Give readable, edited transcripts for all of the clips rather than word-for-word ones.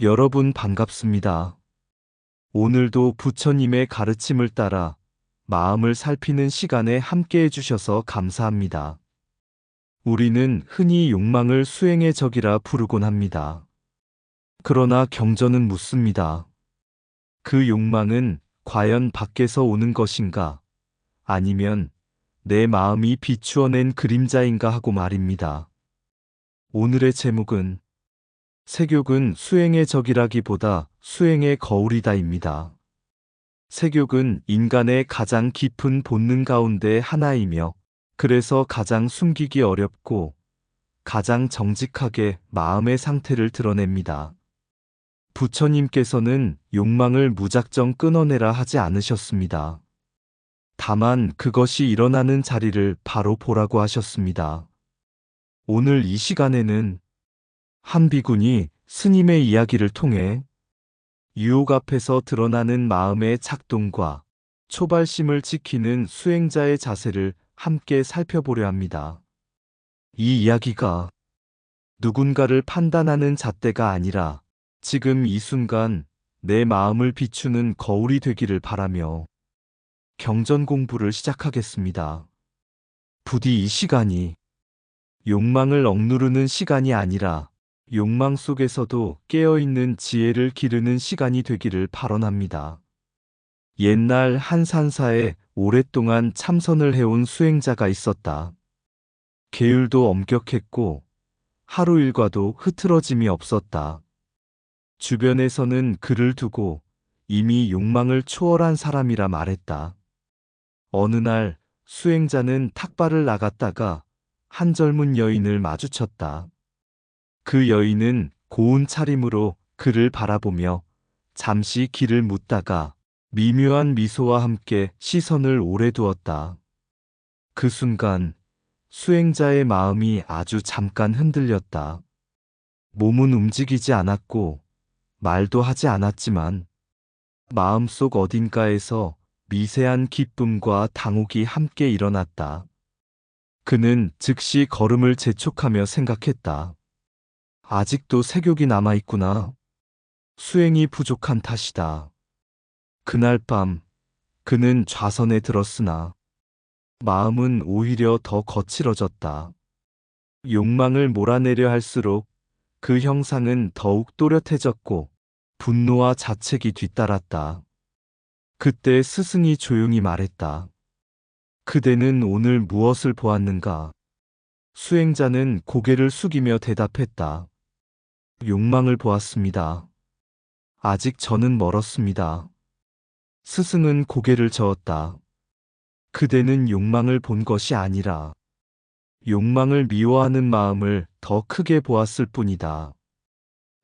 여러분 반갑습니다. 오늘도 부처님의 가르침을 따라 마음을 살피는 시간에 함께 해주셔서 감사합니다. 우리는 흔히 욕망을 수행의 적이라 부르곤 합니다. 그러나 경전은 묻습니다. 그 욕망은 과연 밖에서 오는 것인가? 아니면 내 마음이 비추어낸 그림자인가 하고 말입니다. 오늘의 제목은 색욕은 수행의 적이라기보다 수행의 거울이다입니다. 색욕은 인간의 가장 깊은 본능 가운데 하나이며 그래서 가장 숨기기 어렵고 가장 정직하게 마음의 상태를 드러냅니다. 부처님께서는 욕망을 무작정 끊어내라 하지 않으셨습니다. 다만 그것이 일어나는 자리를 바로 보라고 하셨습니다. 오늘 이 시간에는 한 비군이 스님의 이야기를 통해 유혹 앞에서 드러나는 마음의 작동과 초발심을 지키는 수행자의 자세를 함께 살펴보려 합니다. 이 이야기가 누군가를 판단하는 잣대가 아니라 지금 이 순간 내 마음을 비추는 거울이 되기를 바라며 경전 공부를 시작하겠습니다. 부디 이 시간이 욕망을 억누르는 시간이 아니라 욕망 속에서도 깨어있는 지혜를 기르는 시간이 되기를 발언합니다. 옛날 한 산사에 오랫동안 참선을 해온 수행자가 있었다. 계율도 엄격했고 하루 일과도 흐트러짐이 없었다. 주변에서는 그를 두고 이미 욕망을 초월한 사람이라 말했다. 어느 날 수행자는 탁발을 나갔다가 한 젊은 여인을 마주쳤다. 그 여인은 고운 차림으로 그를 바라보며 잠시 길을 묻다가 미묘한 미소와 함께 시선을 오래 두었다. 그 순간 수행자의 마음이 아주 잠깐 흔들렸다. 몸은 움직이지 않았고 말도 하지 않았지만 마음속 어딘가에서 미세한 기쁨과 당혹이 함께 일어났다. 그는 즉시 걸음을 재촉하며 생각했다. 아직도 색욕이 남아있구나. 수행이 부족한 탓이다. 그날 밤 그는 좌선에 들었으나 마음은 오히려 더 거칠어졌다. 욕망을 몰아내려 할수록 그 형상은 더욱 또렷해졌고 분노와 자책이 뒤따랐다. 그때 스승이 조용히 말했다. 그대는 오늘 무엇을 보았는가? 수행자는 고개를 숙이며 대답했다. 욕망을 보았습니다. 아직 저는 멀었습니다. 스승은 고개를 저었다. 그대는 욕망을 본 것이 아니라 욕망을 미워하는 마음을 더 크게 보았을 뿐이다.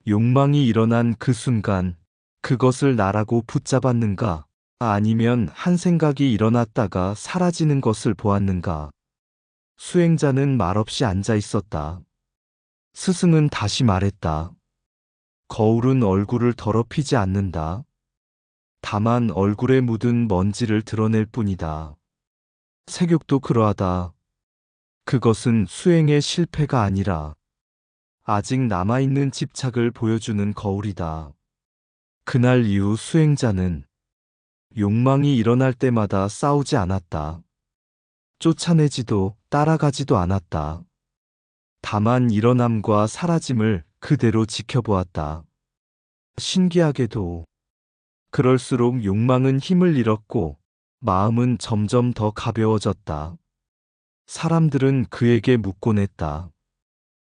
욕망이 일어난 그 순간 그것을 나라고 붙잡았는가? 아니면 한 생각이 일어났다가 사라지는 것을 보았는가? 수행자는 말없이 앉아 있었다. 스승은 다시 말했다. 거울은 얼굴을 더럽히지 않는다. 다만 얼굴에 묻은 먼지를 드러낼 뿐이다. 색욕도 그러하다. 그것은 수행의 실패가 아니라 아직 남아있는 집착을 보여주는 거울이다. 그날 이후 수행자는 욕망이 일어날 때마다 싸우지 않았다. 쫓아내지도 따라가지도 않았다. 다만 일어남과 사라짐을 그대로 지켜보았다. 신기하게도 그럴수록 욕망은 힘을 잃었고 마음은 점점 더 가벼워졌다. 사람들은 그에게 묻곤 했다.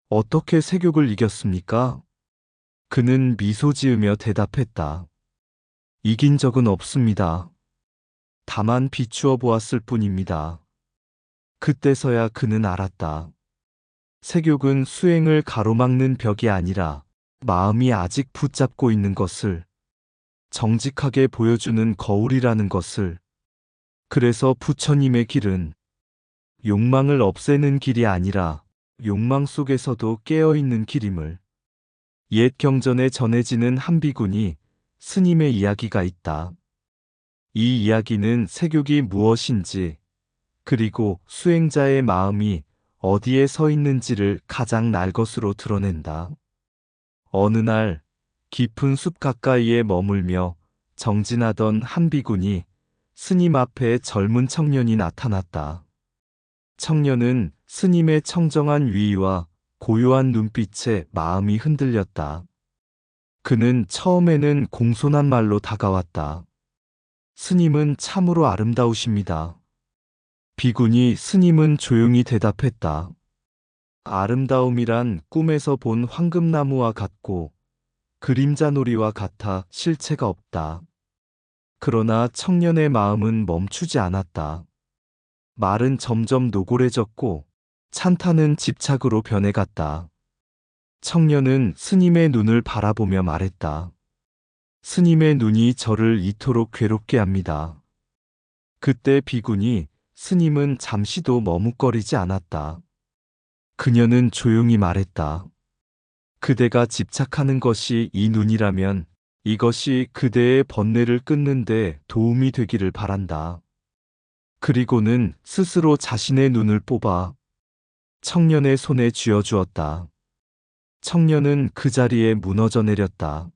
어떻게 색욕을 이겼습니까? 그는 미소 지으며 대답했다. 이긴 적은 없습니다. 다만 비추어 보았을 뿐입니다. 그때서야 그는 알았다. 색욕은 수행을 가로막는 벽이 아니라 마음이 아직 붙잡고 있는 것을 정직하게 보여주는 거울이라는 것을. 그래서 부처님의 길은 욕망을 없애는 길이 아니라 욕망 속에서도 깨어있는 길임을. 옛 경전에 전해지는 한 비군이 스님의 이야기가 있다. 이 이야기는 색욕이 무엇인지 그리고 수행자의 마음이 어디에 서 있는지를 가장 날것으로 드러낸다. 어느 날 깊은 숲 가까이에 머물며 정진하던 한 비군이 스님 앞에 젊은 청년이 나타났다. 청년은 스님의 청정한 위와 고요한 눈빛에 마음이 흔들렸다. 그는 처음에는 공손한 말로 다가왔다. 스님은 참으로 아름다우십니다. 비군이 스님은 조용히 대답했다. 아름다움이란 꿈에서 본 황금나무와 같고 그림자놀이와 같아 실체가 없다. 그러나 청년의 마음은 멈추지 않았다. 말은 점점 노골해졌고 찬탄은 집착으로 변해갔다. 청년은 스님의 눈을 바라보며 말했다. 스님의 눈이 저를 이토록 괴롭게 합니다. 그때 비군이 스님은 잠시도 머뭇거리지 않았다. 그녀는 조용히 말했다. 그대가 집착하는 것이 이 눈이라면 이것이 그대의 번뇌를 끊는데 도움이 되기를 바란다. 그리고는 스스로 자신의 눈을 뽑아 청년의 손에 쥐어주었다. 청년은 그 자리에 무너져 내렸다.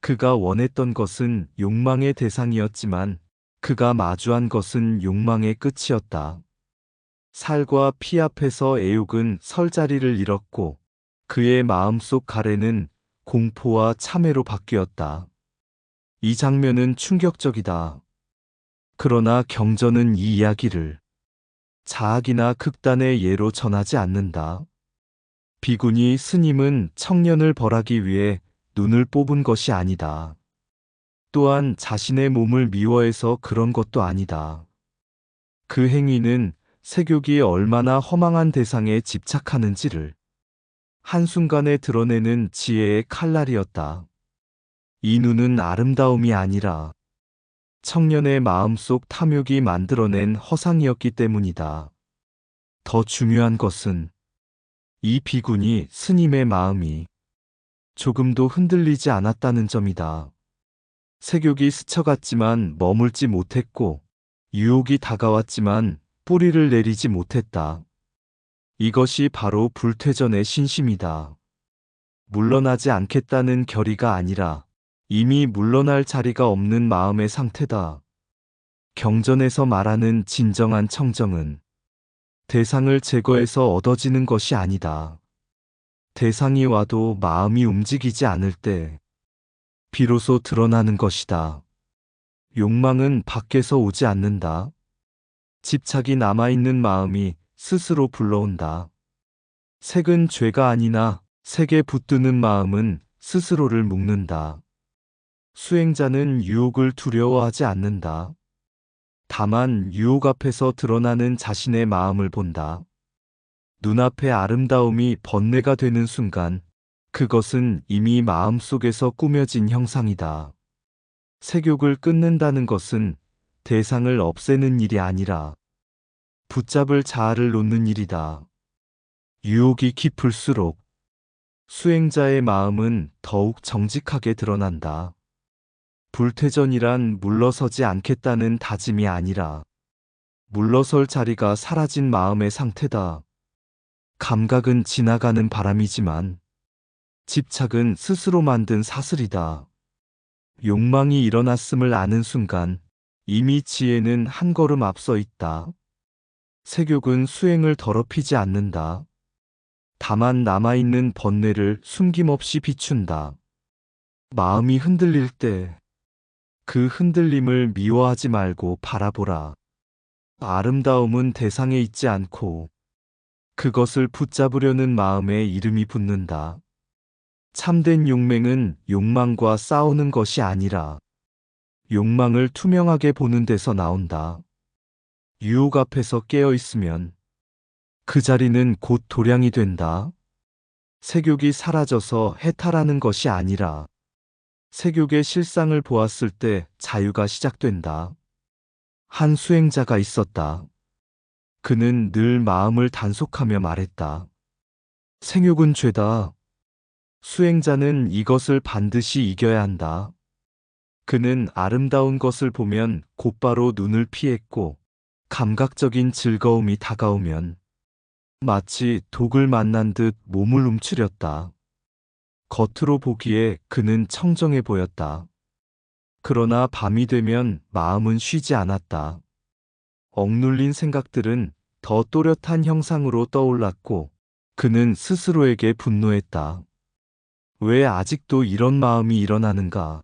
그가 원했던 것은 욕망의 대상이었지만 그가 마주한 것은 욕망의 끝이었다. 살과 피 앞에서 애욕은 설 자리를 잃었고 그의 마음속 가래는 공포와 참회로 바뀌었다. 이 장면은 충격적이다. 그러나 경전은 이 이야기를 자학이나 극단의 예로 전하지 않는다. 비군이 스님은 청년을 벌하기 위해 눈을 뽑은 것이 아니다. 또한 자신의 몸을 미워해서 그런 것도 아니다. 그 행위는 세욕이 얼마나 허망한 대상에 집착하는지를 한순간에 드러내는 지혜의 칼날이었다. 이 눈은 아름다움이 아니라 청년의 마음속 탐욕이 만들어낸 허상이었기 때문이다. 더 중요한 것은 이 비군이 스님의 마음이 조금도 흔들리지 않았다는 점이다. 세욕이 스쳐갔지만 머물지 못했고 유혹이 다가왔지만 뿌리를 내리지 못했다. 이것이 바로 불퇴전의 신심이다. 물러나지 않겠다는 결의가 아니라 이미 물러날 자리가 없는 마음의 상태다. 경전에서 말하는 진정한 청정은 대상을 제거해서 얻어지는 것이 아니다. 대상이 와도 마음이 움직이지 않을 때 비로소 드러나는 것이다. 욕망은 밖에서 오지 않는다. 집착이 남아있는 마음이 스스로 불러온다. 색은 죄가 아니나 색에 붙드는 마음은 스스로를 묶는다. 수행자는 유혹을 두려워하지 않는다. 다만 유혹 앞에서 드러나는 자신의 마음을 본다. 눈앞의 아름다움이 번뇌가 되는 순간 그것은 이미 마음속에서 꾸며진 형상이다. 색욕을 끊는다는 것은 대상을 없애는 일이 아니라 붙잡을 자아를 놓는 일이다. 유혹이 깊을수록 수행자의 마음은 더욱 정직하게 드러난다. 불퇴전이란 물러서지 않겠다는 다짐이 아니라 물러설 자리가 사라진 마음의 상태다. 감각은 지나가는 바람이지만 집착은 스스로 만든 사슬이다. 욕망이 일어났음을 아는 순간 이미 지혜는 한 걸음 앞서 있다. 색욕은 수행을 더럽히지 않는다. 다만 남아있는 번뇌를 숨김없이 비춘다. 마음이 흔들릴 때 그 흔들림을 미워하지 말고 바라보라. 아름다움은 대상에 있지 않고 그것을 붙잡으려는 마음에 이름이 붙는다. 참된 용맹은 욕망과 싸우는 것이 아니라 욕망을 투명하게 보는 데서 나온다. 유혹 앞에서 깨어 있으면 그 자리는 곧 도량이 된다. 색욕이 사라져서 해탈하는 것이 아니라 색욕의 실상을 보았을 때 자유가 시작된다. 한 수행자가 있었다. 그는 늘 마음을 단속하며 말했다. 생욕은 죄다. 수행자는 이것을 반드시 이겨야 한다. 그는 아름다운 것을 보면 곧바로 눈을 피했고 감각적인 즐거움이 다가오면 마치 독을 만난 듯 몸을 움츠렸다. 겉으로 보기에 그는 청정해 보였다. 그러나 밤이 되면 마음은 쉬지 않았다. 억눌린 생각들은 더 또렷한 형상으로 떠올랐고 그는 스스로에게 분노했다. 왜 아직도 이런 마음이 일어나는가?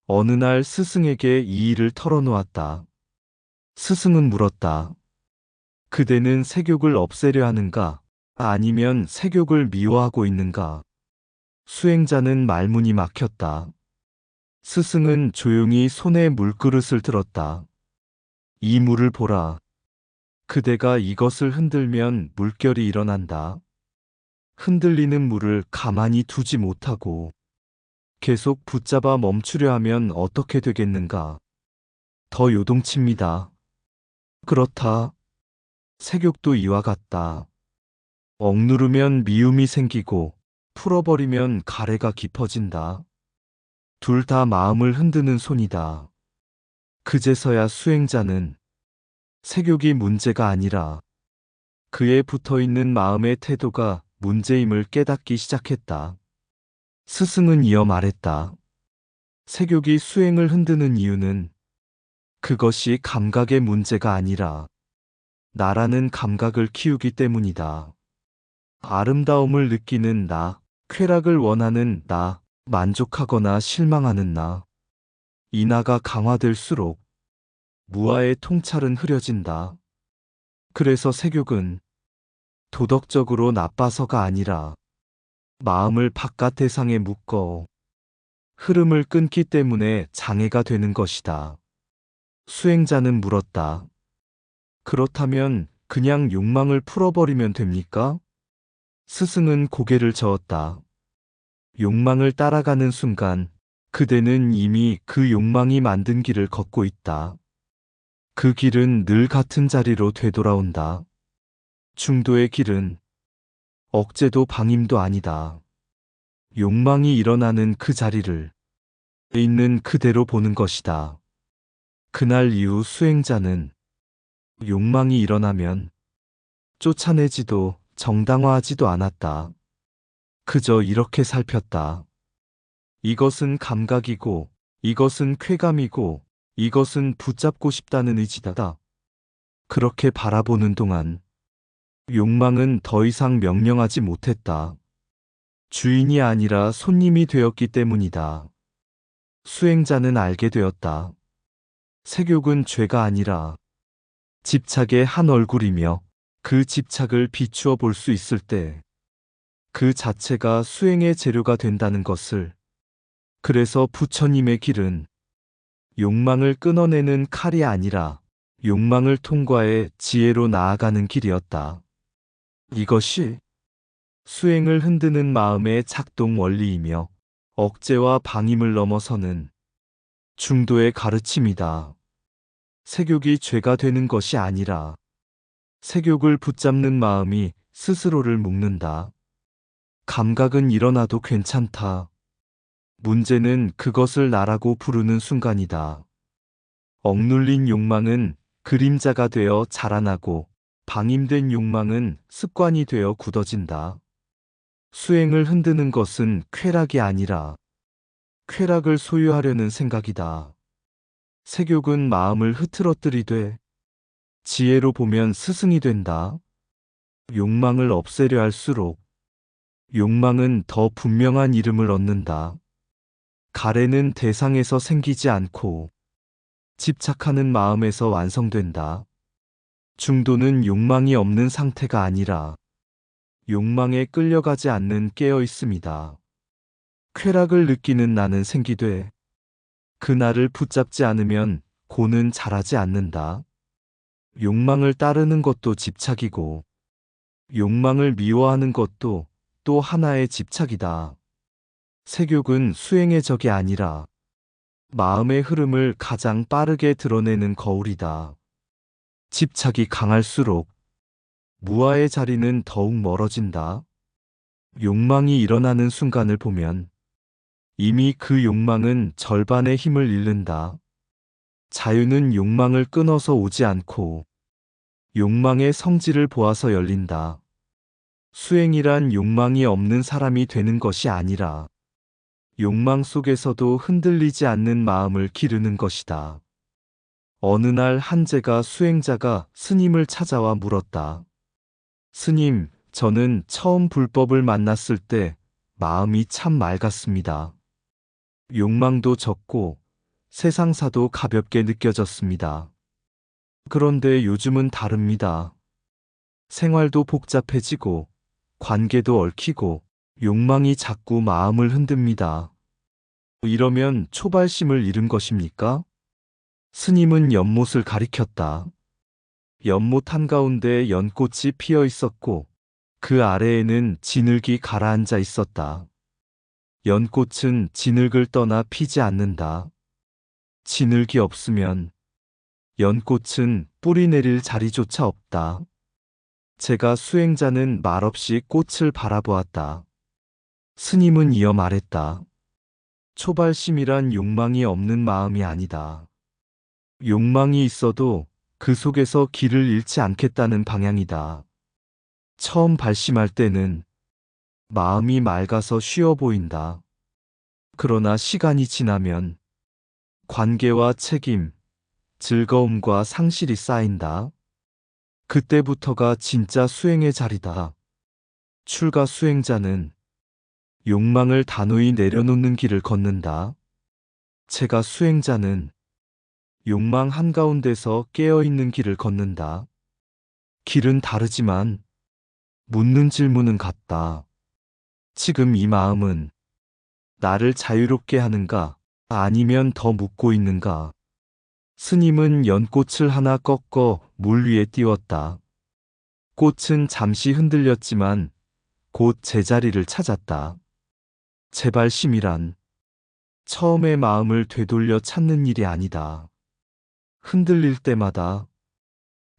어느 날 스승에게 이 일을 털어놓았다. 스승은 물었다. 그대는 세욕을 없애려 하는가? 아니면 세욕을 미워하고 있는가? 수행자는 말문이 막혔다. 스승은 조용히 손에 물그릇을 들었다. 이 물을 보라. 그대가 이것을 흔들면 물결이 일어난다. 흔들리는 물을 가만히 두지 못하고 계속 붙잡아 멈추려 하면 어떻게 되겠는가? 더 요동칩니다. 그렇다. 색욕도 이와 같다. 억누르면 미움이 생기고 풀어버리면 가래가 깊어진다. 둘 다 마음을 흔드는 손이다. 그제서야 수행자는 색욕이 문제가 아니라 그에 붙어있는 마음의 태도가 문제임을 깨닫기 시작했다. 스승은 이어 말했다. 색욕이 수행을 흔드는 이유는 그것이 감각의 문제가 아니라 나라는 감각을 키우기 때문이다. 아름다움을 느끼는 나, 쾌락을 원하는 나, 만족하거나 실망하는 나. 이 나가 강화될수록 무아의 통찰은 흐려진다. 그래서 색욕은 도덕적으로 나빠서가 아니라 마음을 바깥 대상에 묶어 흐름을 끊기 때문에 장애가 되는 것이다. 수행자는 물었다. 그렇다면 그냥 욕망을 풀어버리면 됩니까? 스승은 고개를 저었다. 욕망을 따라가는 순간 그대는 이미 그 욕망이 만든 길을 걷고 있다. 그 길은 늘 같은 자리로 되돌아온다. 중도의 길은 억제도 방임도 아니다. 욕망이 일어나는 그 자리를 있는 그대로 보는 것이다. 그날 이후 수행자는 욕망이 일어나면 쫓아내지도 정당화하지도 않았다. 그저 이렇게 살폈다. 이것은 감각이고, 이것은 쾌감이고, 이것은 붙잡고 싶다는 의지다. 그렇게 바라보는 동안 욕망은 더 이상 명령하지 못했다. 주인이 아니라 손님이 되었기 때문이다. 수행자는 알게 되었다. 색욕은 죄가 아니라 집착의 한 얼굴이며 그 집착을 비추어 볼 수 있을 때 그 자체가 수행의 재료가 된다는 것을. 그래서 부처님의 길은 욕망을 끊어내는 칼이 아니라 욕망을 통과해 지혜로 나아가는 길이었다. 이것이 수행을 흔드는 마음의 작동 원리이며 억제와 방임을 넘어서는 중도의 가르침이다. 색욕이 죄가 되는 것이 아니라 색욕을 붙잡는 마음이 스스로를 묶는다. 감각은 일어나도 괜찮다. 문제는 그것을 나라고 부르는 순간이다. 억눌린 욕망은 그림자가 되어 자라나고 방임된 욕망은 습관이 되어 굳어진다. 수행을 흔드는 것은 쾌락이 아니라 쾌락을 소유하려는 생각이다. 색욕은 마음을 흐트러뜨리되 지혜로 보면 스승이 된다. 욕망을 없애려 할수록 욕망은 더 분명한 이름을 얻는다. 가래는 대상에서 생기지 않고 집착하는 마음에서 완성된다. 중도는 욕망이 없는 상태가 아니라 욕망에 끌려가지 않는 깨어 있음이다. 쾌락을 느끼는 나는 생기되 그 나를 붙잡지 않으면 고는 자라지 않는다. 욕망을 따르는 것도 집착이고 욕망을 미워하는 것도 또 하나의 집착이다. 색욕은 수행의 적이 아니라 마음의 흐름을 가장 빠르게 드러내는 거울이다. 집착이 강할수록 무아의 자리는 더욱 멀어진다. 욕망이 일어나는 순간을 보면 이미 그 욕망은 절반의 힘을 잃는다. 자유는 욕망을 끊어서 오지 않고 욕망의 성질을 보아서 열린다. 수행이란 욕망이 없는 사람이 되는 것이 아니라 욕망 속에서도 흔들리지 않는 마음을 기르는 것이다. 어느 날 한제가 수행자가 스님을 찾아와 물었다. 스님, 저는 처음 불법을 만났을 때 마음이 참 맑았습니다. 욕망도 적고 세상사도 가볍게 느껴졌습니다. 그런데 요즘은 다릅니다. 생활도 복잡해지고 관계도 얽히고 욕망이 자꾸 마음을 흔듭니다. 이러면 초발심을 잃은 것입니까? 스님은 연못을 가리켰다. 연못 한가운데 연꽃이 피어 있었고 그 아래에는 진흙이 가라앉아 있었다. 연꽃은 진흙을 떠나 피지 않는다. 진흙이 없으면 연꽃은 뿌리 내릴 자리조차 없다. 제가 수행자는 말없이 꽃을 바라보았다. 스님은 이어 말했다. 초발심이란 욕망이 없는 마음이 아니다. 욕망이 있어도 그 속에서 길을 잃지 않겠다는 방향이다. 처음 발심할 때는 마음이 맑아서 쉬워 보인다. 그러나 시간이 지나면 관계와 책임, 즐거움과 상실이 쌓인다. 그때부터가 진짜 수행의 자리다. 출가 수행자는 욕망을 단호히 내려놓는 길을 걷는다. 제가 수행자는 욕망 한가운데서 깨어있는 길을 걷는다. 길은 다르지만 묻는 질문은 같다. 지금 이 마음은 나를 자유롭게 하는가? 아니면 더 묻고 있는가? 스님은 연꽃을 하나 꺾어 물 위에 띄웠다. 꽃은 잠시 흔들렸지만 곧 제자리를 찾았다. 재발심이란 처음의 마음을 되돌려 찾는 일이 아니다. 흔들릴 때마다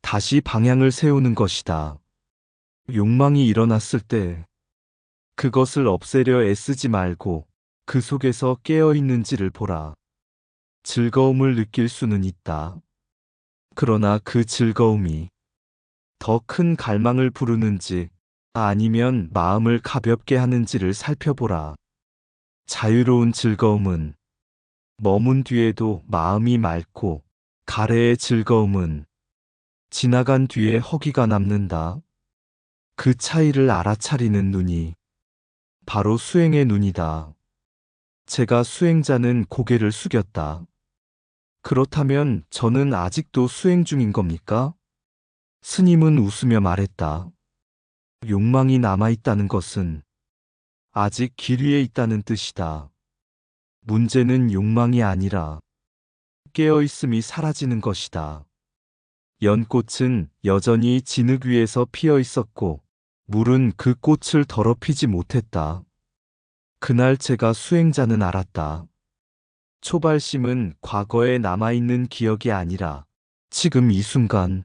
다시 방향을 세우는 것이다. 욕망이 일어났을 때 그것을 없애려 애쓰지 말고 그 속에서 깨어 있는지를 보라. 즐거움을 느낄 수는 있다. 그러나 그 즐거움이 더 큰 갈망을 부르는지 아니면 마음을 가볍게 하는지를 살펴보라. 자유로운 즐거움은 머문 뒤에도 마음이 맑고 가래의 즐거움은 지나간 뒤에 허기가 남는다. 그 차이를 알아차리는 눈이 바로 수행의 눈이다. 제가 수행자는 고개를 숙였다. 그렇다면 저는 아직도 수행 중인 겁니까? 스님은 웃으며 말했다. 욕망이 남아있다는 것은 아직 길 위에 있다는 뜻이다. 문제는 욕망이 아니라 깨어있음이 사라지는 것이다. 연꽃은 여전히 진흙 위에서 피어 있었고 물은 그 꽃을 더럽히지 못했다. 그날 제가 수행자는 알았다. 초발심은 과거에 남아있는 기억이 아니라 지금 이 순간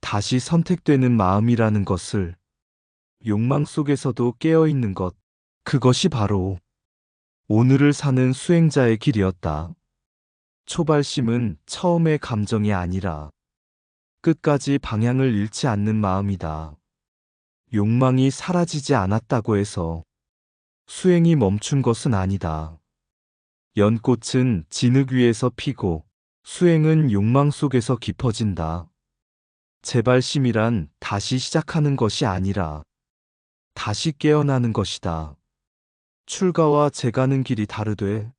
다시 선택되는 마음이라는 것을, 욕망 속에서도 깨어있는 것, 그것이 바로 오늘을 사는 수행자의 길이었다. 초발심은 처음의 감정이 아니라 끝까지 방향을 잃지 않는 마음이다. 욕망이 사라지지 않았다고 해서 수행이 멈춘 것은 아니다. 연꽃은 진흙 위에서 피고 수행은 욕망 속에서 깊어진다. 재발심이란 다시 시작하는 것이 아니라 다시 깨어나는 것이다. 출가와 재가는 길이 다르되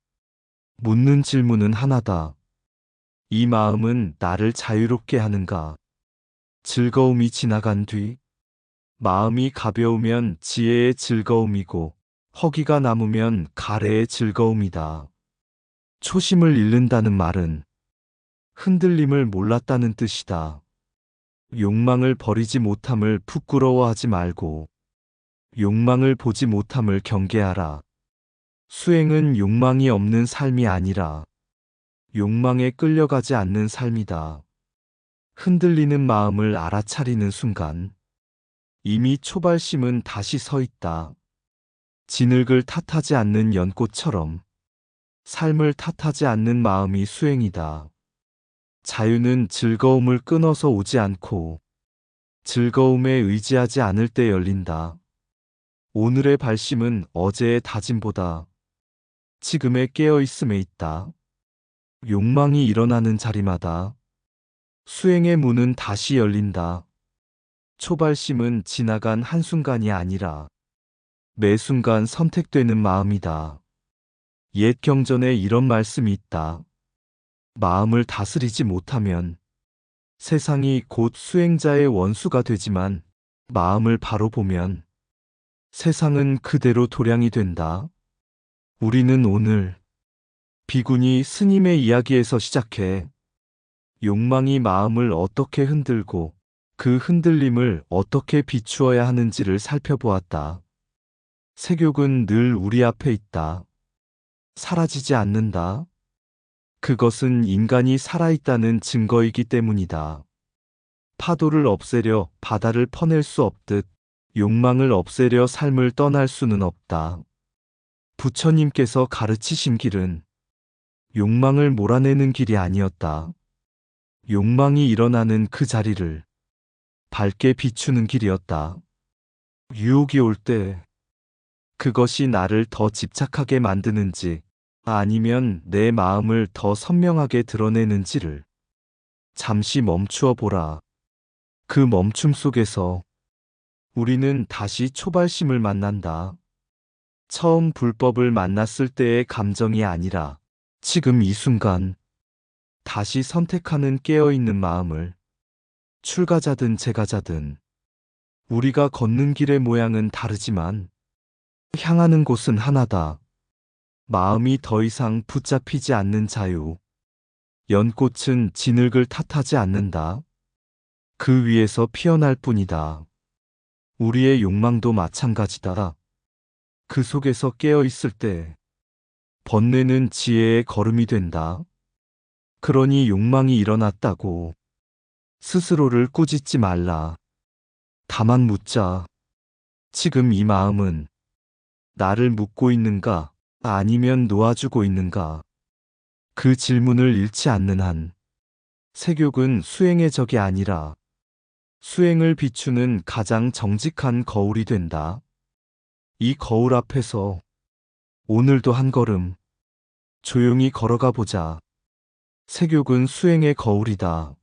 묻는 질문은 하나다. 이 마음은 나를 자유롭게 하는가? 즐거움이 지나간 뒤 마음이 가벼우면 지혜의 즐거움이고 허기가 남으면 가래의 즐거움이다. 초심을 잃는다는 말은 흔들림을 몰랐다는 뜻이다. 욕망을 버리지 못함을 부끄러워하지 말고 욕망을 보지 못함을 경계하라. 수행은 욕망이 없는 삶이 아니라 욕망에 끌려가지 않는 삶이다. 흔들리는 마음을 알아차리는 순간 이미 초발심은 다시 서 있다. 진흙을 탓하지 않는 연꽃처럼 삶을 탓하지 않는 마음이 수행이다. 자유는 즐거움을 끊어서 오지 않고 즐거움에 의지하지 않을 때 열린다. 오늘의 발심은 어제의 다짐보다 지금의 깨어있음에 있다. 욕망이 일어나는 자리마다 수행의 문은 다시 열린다. 초발심은 지나간 한순간이 아니라 매 순간 선택되는 마음이다. 옛 경전에 이런 말씀이 있다. 마음을 다스리지 못하면 세상이 곧 수행자의 원수가 되지만 마음을 바로 보면 세상은 그대로 도량이 된다. 우리는 오늘 비구니 스님의 이야기에서 시작해 욕망이 마음을 어떻게 흔들고 그 흔들림을 어떻게 비추어야 하는지를 살펴보았다. 세욕은 늘 우리 앞에 있다. 사라지지 않는다. 그것은 인간이 살아있다는 증거이기 때문이다. 파도를 없애려 바다를 퍼낼 수 없듯 욕망을 없애려 삶을 떠날 수는 없다. 부처님께서 가르치신 길은 욕망을 몰아내는 길이 아니었다. 욕망이 일어나는 그 자리를 밝게 비추는 길이었다. 유혹이 올 때 그것이 나를 더 집착하게 만드는지 아니면 내 마음을 더 선명하게 드러내는지를 잠시 멈추어 보라. 그 멈춤 속에서 우리는 다시 초발심을 만난다. 처음 불법을 만났을 때의 감정이 아니라 지금 이 순간 다시 선택하는 깨어있는 마음을 출가자든 재가자든 우리가 걷는 길의 모양은 다르지만 향하는 곳은 하나다. 마음이 더 이상 붙잡히지 않는 자유. 연꽃은 진흙을 탓하지 않는다. 그 위에서 피어날 뿐이다. 우리의 욕망도 마찬가지다. 그 속에서 깨어 있을 때 번뇌는 지혜의 걸음이 된다. 그러니 욕망이 일어났다고 스스로를 꾸짖지 말라. 다만 묻자. 지금 이 마음은 나를 묻고 있는가 아니면 놓아주고 있는가? 그 질문을 잃지 않는 한 세욕은 수행의 적이 아니라 수행을 비추는 가장 정직한 거울이 된다. 이 거울 앞에서 오늘도 한 걸음 조용히 걸어가 보자. 세욕은 수행의 거울이다.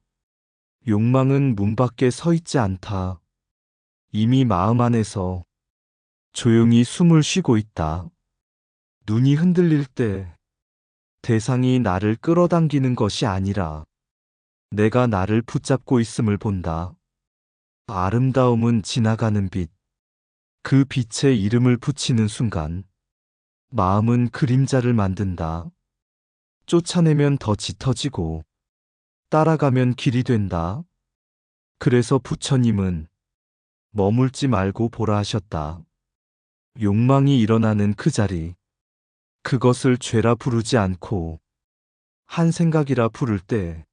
욕망은 문 밖에 서 있지 않다. 이미 마음 안에서 조용히 숨을 쉬고 있다. 눈이 흔들릴 때 대상이 나를 끌어당기는 것이 아니라 내가 나를 붙잡고 있음을 본다. 아름다움은 지나가는 빛. 그 빛에 이름을 붙이는 순간 마음은 그림자를 만든다. 쫓아내면 더 짙어지고 따라가면 길이 된다. 그래서 부처님은 머물지 말고 보라 하셨다. 욕망이 일어나는 그 자리. 그것을 죄라 부르지 않고 한 생각이라 부를 때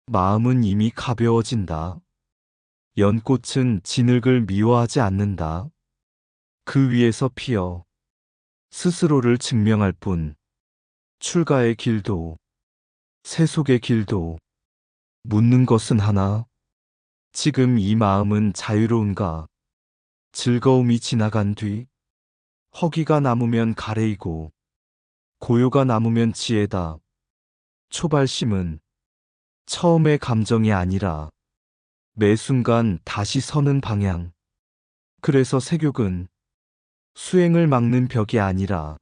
마음은 이미 가벼워진다. 연꽃은 진흙을 미워하지 않는다. 그 위에서 피어 스스로를 증명할 뿐. 출가의 길도 세속의 길도 묻는 것은 하나. 지금 이 마음은 자유로운가? 즐거움이 지나간 뒤 허기가 남으면 가래이고 고요가 남으면 지혜다. 초발심은 처음의 감정이 아니라 매 순간 다시 서는 방향. 그래서 세욕은 수행을 막는 벽이 아니라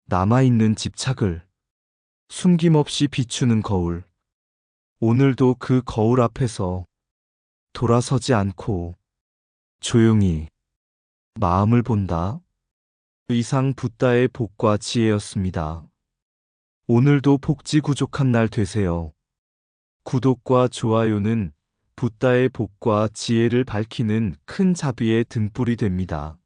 남아있는 집착을 숨김없이 비추는 거울. 오늘도 그 거울 앞에서 돌아서지 않고 조용히 마음을 본다. 이상 붓다의 복과 지혜였습니다. 오늘도 복지 구족한 날 되세요. 구독과 좋아요는 붓다의 복과 지혜를 밝히는 큰 자비의 등불이 됩니다.